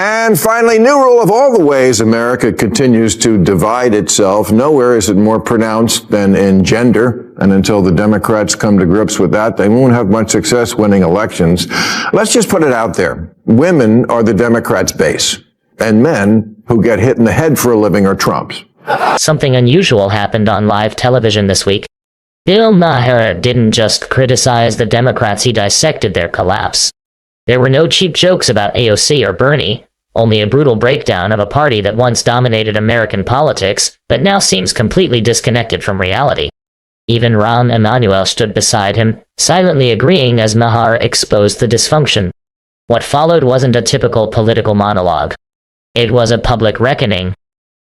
And finally, new rule of all the ways America continues to divide itself. Nowhere is it more pronounced than in gender. And until the Democrats come to grips with that, they won't have much success winning elections. Let's just put it out there. Women are the Democrats' base, and men who get hit in the head for a living are Trump's. Something unusual happened on live television this week. Bill Maher didn't just criticize the Democrats, he dissected their collapse. There were no cheap jokes about AOC or Bernie, only a brutal breakdown of a party that once dominated American politics, but now seems completely disconnected from reality. Even Rahm Emanuel stood beside him, silently agreeing as Maher exposed the dysfunction. What followed wasn't a typical political monologue. It was a public reckoning.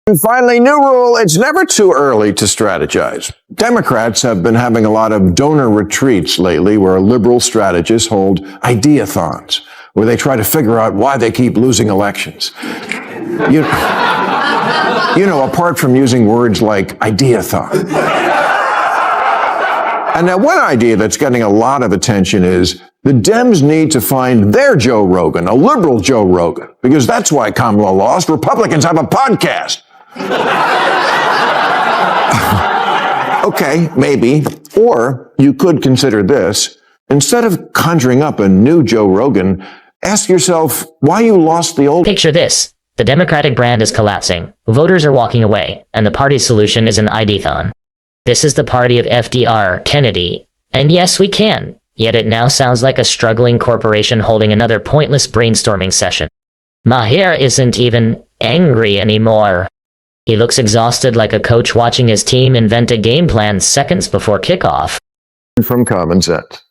And finally, new rule, it's never too early to strategize. Democrats have been having a lot of donor retreats lately where liberal strategists hold ideathons, where they try to figure out why they keep losing elections. You know, apart from using words like ideathon. And now one idea that's getting a lot of attention is the Dems need to find their Joe Rogan, a liberal Joe Rogan, because that's why Kamala lost. Republicans have a podcast. Okay, maybe. Or you could consider this. Instead of conjuring up a new Joe Rogan, ask yourself why you lost the old. Picture this. The Democratic brand is collapsing, voters are walking away, and the party's solution is an ideathon. This is the party of FDR, Kennedy, and yes, we can. Yet it now sounds like a struggling corporation holding another pointless brainstorming session. Maher isn't even angry anymore. He looks exhausted, like a coach watching his team invent a game plan seconds before kickoff. From common sense.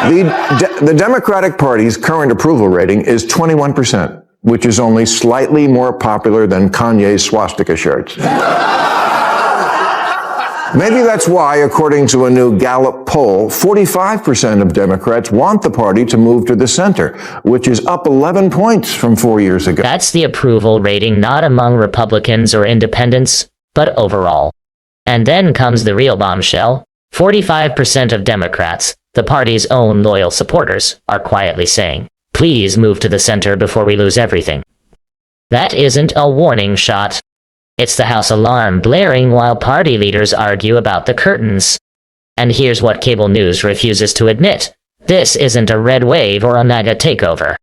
The Democratic Party's current approval rating is 21%, which is only slightly more popular than Kanye's swastika shirts. Maybe that's why, according to a new Gallup poll, 45% of Democrats want the party to move to the center, which is up 11 points from 4 years ago. That's the approval rating, not among Republicans or independents, but overall. And then comes the real bombshell. 45% of Democrats, the party's own loyal supporters, are quietly saying, "Please move to the center before we lose everything." That isn't a warning shot. It's the house alarm blaring while party leaders argue about the curtains. And here's what cable news refuses to admit. This isn't a red wave or a MAGA takeover.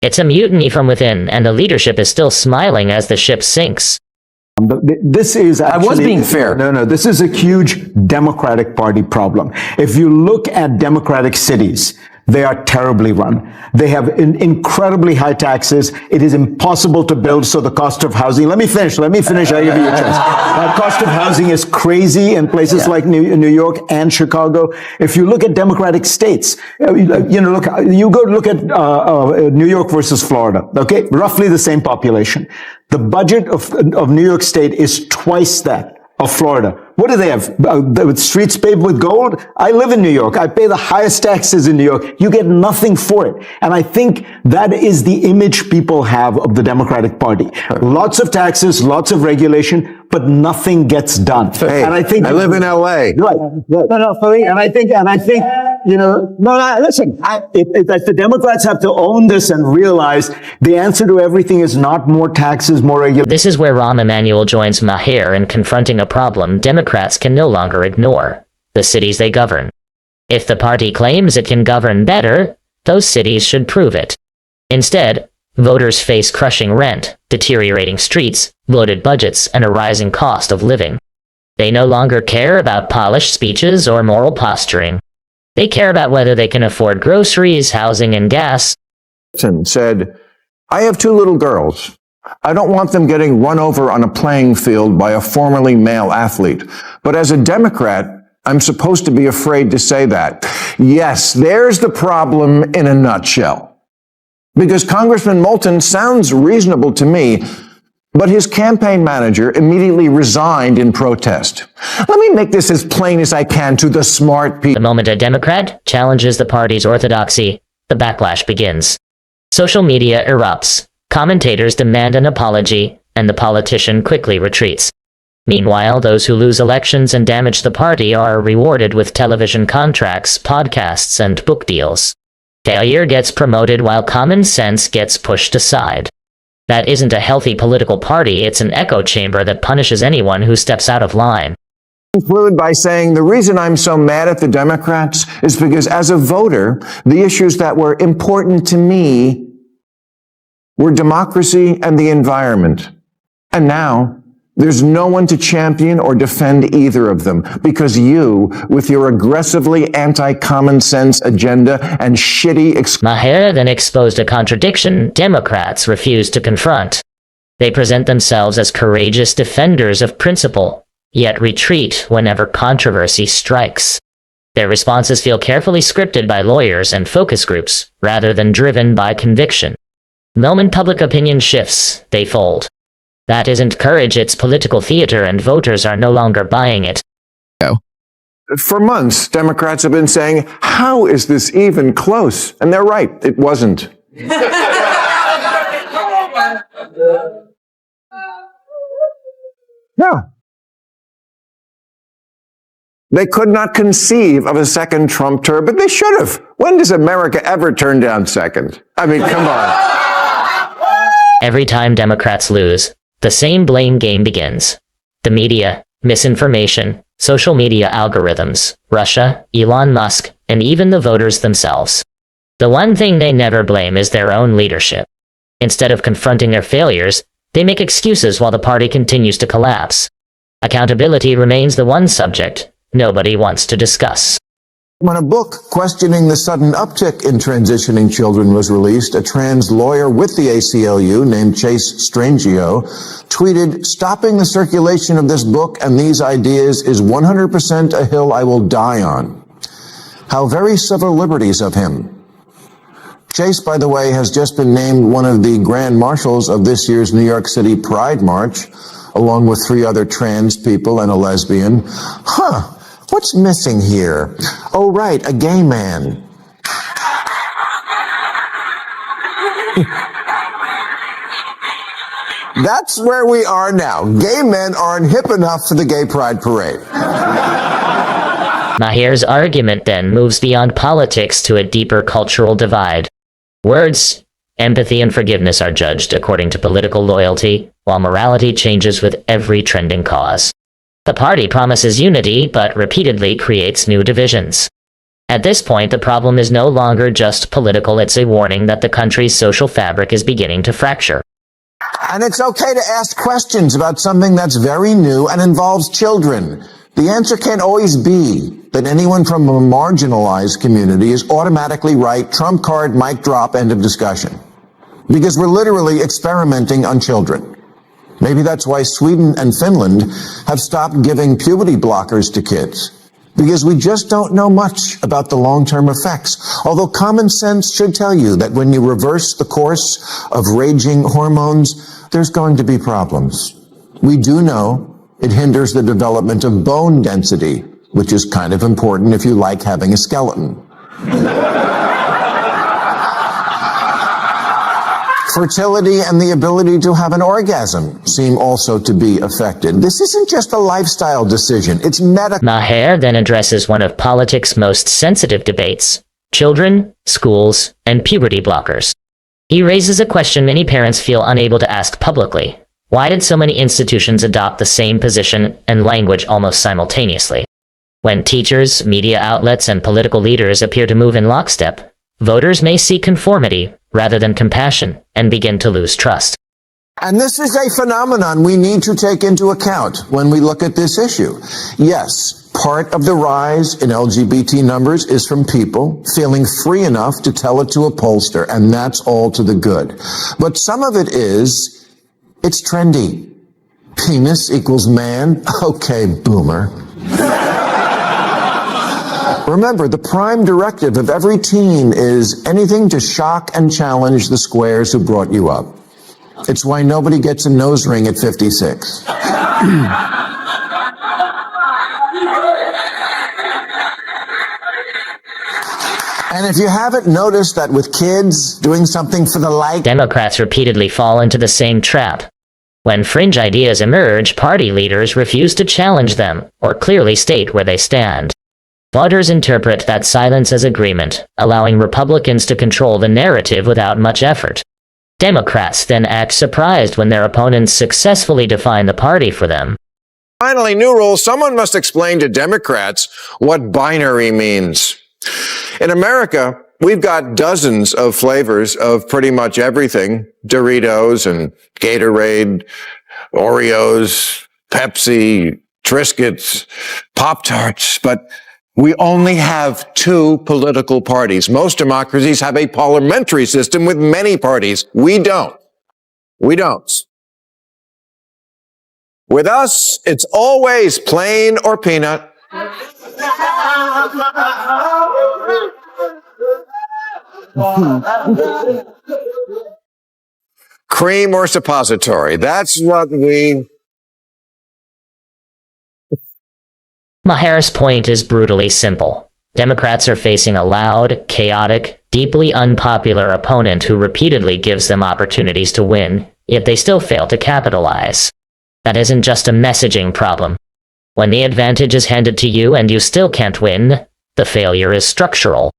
It's a mutiny from within, and the leadership is still smiling as the ship sinks. This is actually, I was being fair. No, this is a huge Democratic Party problem. If you look at Democratic cities, they are terribly run. They have incredibly high taxes. It is impossible to build, so the cost of housing. Let me finish. I'll give you a chance. Cost of housing is crazy in places like New York and Chicago. If you look at Democratic states, you go look at New York versus Florida. Okay, roughly the same population. The budget of New York State is twice that of Florida. What do they have? Streets paved with gold? I live in New York. I pay the highest taxes in New York. You get nothing for it. And I think that is the image people have of the Democratic Party. Lots of taxes, lots of regulation, but nothing gets done. Hey, and I think I live in LA. Right. No, Philly. And I think, listen, if the Democrats have to own this and realize the answer to everything is not more taxes, more regulation. This is where Rahm Emanuel joins Maher in confronting a problem Democrats can no longer ignore: the cities they govern. If the party claims it can govern better, those cities should prove it. Instead, voters face crushing rent, deteriorating streets, bloated budgets, and a rising cost of living. They no longer care about polished speeches or moral posturing. They care about whether they can afford groceries, housing, and gas. Said, "I have 2 little girls. I don't want them getting run over on a playing field by a formerly male athlete. But as a Democrat, I'm supposed to be afraid to say that." Yes, there's the problem in a nutshell. Because Congressman Moulton sounds reasonable to me, but his campaign manager immediately resigned in protest. Let me make this as plain as I can to the smart people. The moment a Democrat challenges the party's orthodoxy, the backlash begins. Social media erupts. Commentators demand an apology, and the politician quickly retreats. Meanwhile, those who lose elections and damage the party are rewarded with television contracts, podcasts, and book deals. Failure gets promoted while common sense gets pushed aside. That isn't a healthy political party, it's an echo chamber that punishes anyone who steps out of line. Conclude by saying the reason I'm so mad at the Democrats is because as a voter, the issues that were important to me were democracy and the environment. And now, there's no one to champion or defend either of them because you, with your aggressively anti-common sense agenda and shitty Maher then exposed a contradiction Democrats refuse to confront. They present themselves as courageous defenders of principle, yet retreat whenever controversy strikes. Their responses feel carefully scripted by lawyers and focus groups, rather than driven by conviction. The moment public opinion shifts, they fold. That isn't courage, it's political theater, and voters are no longer buying it. For months, Democrats have been saying, how is this even close? And they're right, it wasn't. Yeah. They could not conceive of a second Trump term, but they should have. When does America ever turn down second? I mean, come on. Every time Democrats lose, the same blame game begins. The media, misinformation, social media algorithms, Russia, Elon Musk, and even the voters themselves. The one thing they never blame is their own leadership. Instead of confronting their failures, they make excuses while the party continues to collapse. Accountability remains the one subject nobody wants to discuss. When a book questioning the sudden uptick in transitioning children was released, a trans lawyer with the ACLU named Chase Strangio tweeted, "Stopping the circulation of this book and these ideas is 100% a hill I will die on." How very civil liberties of him. Chase, by the way, has just been named one of the grand marshals of this year's New York City Pride March, along with 3 other trans people and a lesbian. What's missing here? Oh, right, a gay man. That's where we are now. Gay men aren't hip enough for the gay pride parade. Maher's argument then moves beyond politics to a deeper cultural divide. Words, empathy, and forgiveness are judged according to political loyalty, while morality changes with every trending cause. The party promises unity, but repeatedly creates new divisions. At this point, the problem is no longer just political, it's a warning that the country's social fabric is beginning to fracture. And it's okay to ask questions about something that's very new and involves children. The answer can't always be that anyone from a marginalized community is automatically right, trump card, mic drop, end of discussion. Because we're literally experimenting on children. Maybe that's why Sweden and Finland have stopped giving puberty blockers to kids. Because we just don't know much about the long-term effects. Although common sense should tell you that when you reverse the course of raging hormones, there's going to be problems. We do know it hinders the development of bone density, which is kind of important if you like having a skeleton. Fertility and the ability to have an orgasm seem also to be affected. This isn't just a lifestyle decision, it's medical. Maher then addresses one of politics' most sensitive debates: children, schools, and puberty blockers. He raises a question many parents feel unable to ask publicly. Why did so many institutions adopt the same position and language almost simultaneously? When teachers, media outlets, and political leaders appear to move in lockstep, voters may seek conformity rather than compassion and begin to lose trust. And this is a phenomenon we need to take into account when we look at this issue. Yes, part of the rise in LGBT numbers is from people feeling free enough to tell it to a pollster, and that's all to the good. But some of it is, it's trendy. Penis equals man? Okay, boomer. Remember, the prime directive of every teen is anything to shock and challenge the squares who brought you up. It's why nobody gets a nose ring at 56. And if you haven't noticed that with kids doing something for the like, Democrats repeatedly fall into the same trap. When fringe ideas emerge, party leaders refuse to challenge them or clearly state where they stand. Voters interpret that silence as agreement, allowing Republicans to control the narrative without much effort. Democrats then act surprised when their opponents successfully define the party for them. Finally, new rule, someone must explain to Democrats what binary means. In America, we've got dozens of flavors of pretty much everything. Doritos and Gatorade, Oreos, Pepsi, Triscuits, Pop-Tarts, but we only have two political parties. Most democracies have a parliamentary system with many parties. We don't. We don't. With us, it's always plain or peanut. Cream or suppository. That's what we... Maher's point is brutally simple. Democrats are facing a loud, chaotic, deeply unpopular opponent who repeatedly gives them opportunities to win, yet they still fail to capitalize. That isn't just a messaging problem. When the advantage is handed to you and you still can't win, the failure is structural.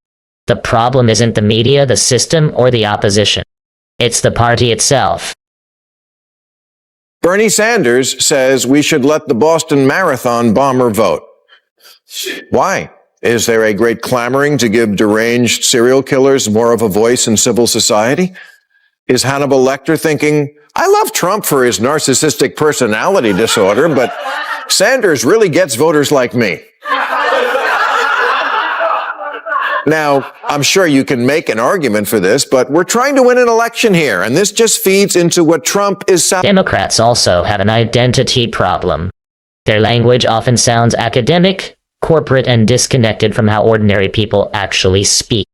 The problem isn't the media, the system, or the opposition. It's the party itself. Bernie Sanders says we should let the Boston Marathon bomber vote. Why? Is there a great clamoring to give deranged serial killers more of a voice in civil society? Is Hannibal Lecter thinking, I love Trump for his narcissistic personality disorder, but Sanders really gets voters like me? Now, I'm sure you can make an argument for this, but we're trying to win an election here, and this just feeds into what Trump is... Democrats also have an identity problem. Their language often sounds academic, corporate, and disconnected from how ordinary people actually speak.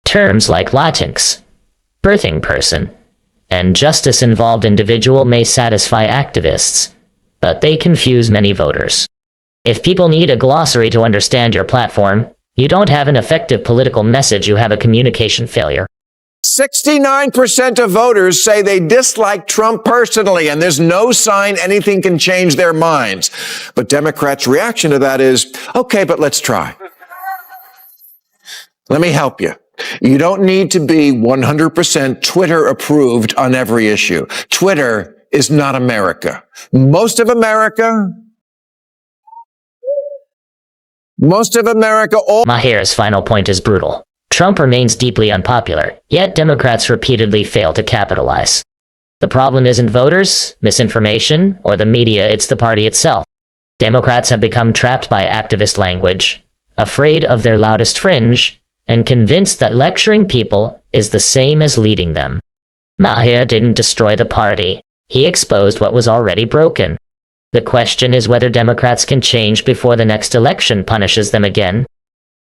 Terms like Latinx, birthing person, and justice-involved individual may satisfy activists, but they confuse many voters. If people need a glossary to understand your platform, you don't have an effective political message, you have a communication failure. 69% of voters say they dislike Trump personally, and there's no sign anything can change their minds. But Democrats' reaction to that is, okay, but let's try. Let me help you. You don't need to be 100% Twitter approved on every issue. Twitter is not America. Most of America, Maher's final point is brutal. Trump remains deeply unpopular, yet Democrats repeatedly fail to capitalize. The problem isn't voters, misinformation, or the media, it's the party itself. Democrats have become trapped by activist language, afraid of their loudest fringe, and convinced that lecturing people is the same as leading them. Maher didn't destroy the party. He exposed what was already broken. The question is whether Democrats can change before the next election punishes them again.